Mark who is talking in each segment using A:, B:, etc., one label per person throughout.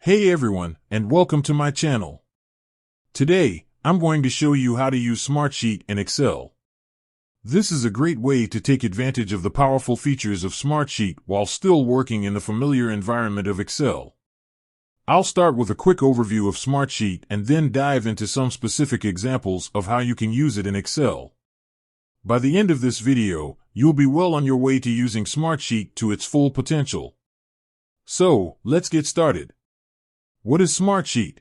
A: Hey everyone, and welcome to my channel. Today, I'm going to show you how to use Smartsheet in Excel. This is a great way to take advantage of the powerful features of Smartsheet while still working in the familiar environment of Excel. I'll start with a quick overview of Smartsheet and then dive into some specific examples of how you can use it in Excel. By the end of this video, you'll be well on your way to using Smartsheet to its full potential. So, let's get started. What is Smartsheet?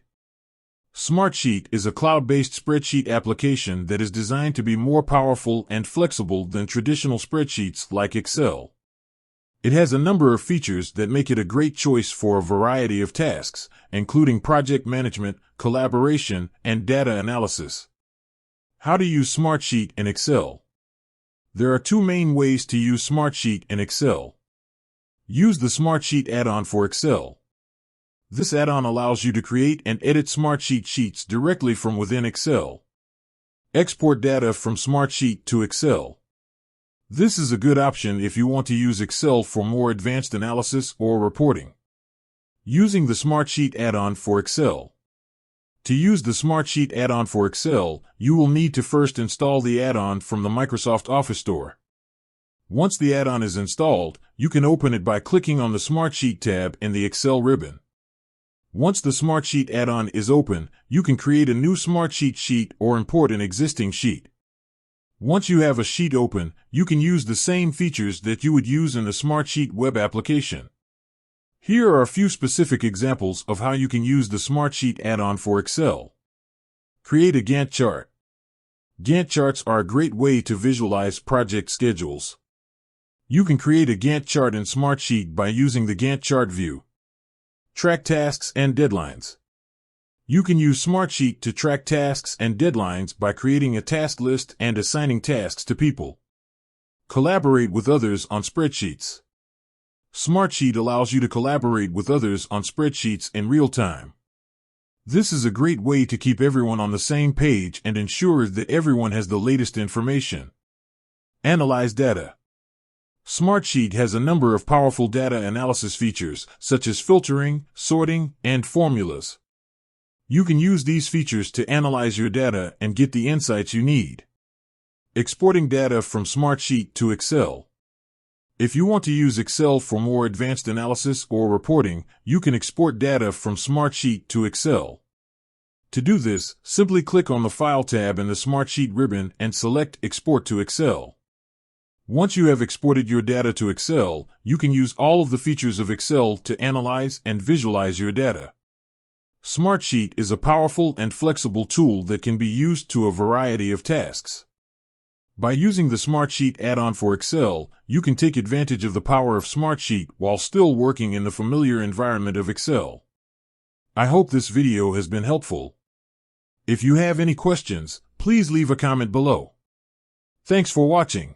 A: Smartsheet is a cloud-based spreadsheet application that is designed to be more powerful and flexible than traditional spreadsheets like Excel. It has a number of features that make it a great choice for a variety of tasks, including project management, collaboration, and data analysis. How to use Smartsheet in Excel? There are two main ways to use Smartsheet in Excel. Use the Smartsheet add-on for Excel. This add-on allows you to create and edit Smartsheet sheets directly from within Excel. Export data from Smartsheet to Excel. This is a good option if you want to use Excel for more advanced analysis or reporting. Using the Smartsheet add-on for Excel. To use the Smartsheet add-on for Excel, you will need to first install the add-on from the Microsoft Office Store. Once the add-on is installed, you can open it by clicking on the Smartsheet tab in the Excel ribbon. Once the Smartsheet add-on is open, you can create a new Smartsheet sheet or import an existing sheet. Once you have a sheet open, you can use the same features that you would use in the Smartsheet web application. Here are a few specific examples of how you can use the Smartsheet add-on for Excel. Create a Gantt chart. Gantt charts are a great way to visualize project schedules. You can create a Gantt chart in Smartsheet by using the Gantt chart view. Track tasks and deadlines. You can use Smartsheet to track tasks and deadlines by creating a task list and assigning tasks to people. Collaborate with others on spreadsheets. Smartsheet allows you to collaborate with others on spreadsheets in real time. This is a great way to keep everyone on the same page and ensure that everyone has the latest information. Analyze data. Smartsheet has a number of powerful data analysis features, such as filtering, sorting, and formulas. You can use these features to analyze your data and get the insights you need. Exporting data from Smartsheet to Excel. If you want to use Excel for more advanced analysis or reporting, you can export data from Smartsheet to Excel. To do this, simply click on the File tab in the Smartsheet ribbon and select Export to Excel. Once you have exported your data to Excel, you can use all of the features of Excel to analyze and visualize your data. Smartsheet is a powerful and flexible tool that can be used to a variety of tasks. By using the Smartsheet add-on for Excel, you can take advantage of the power of Smartsheet while still working in the familiar environment of Excel. I hope this video has been helpful. If you have any questions, please leave a comment below. Thanks for watching.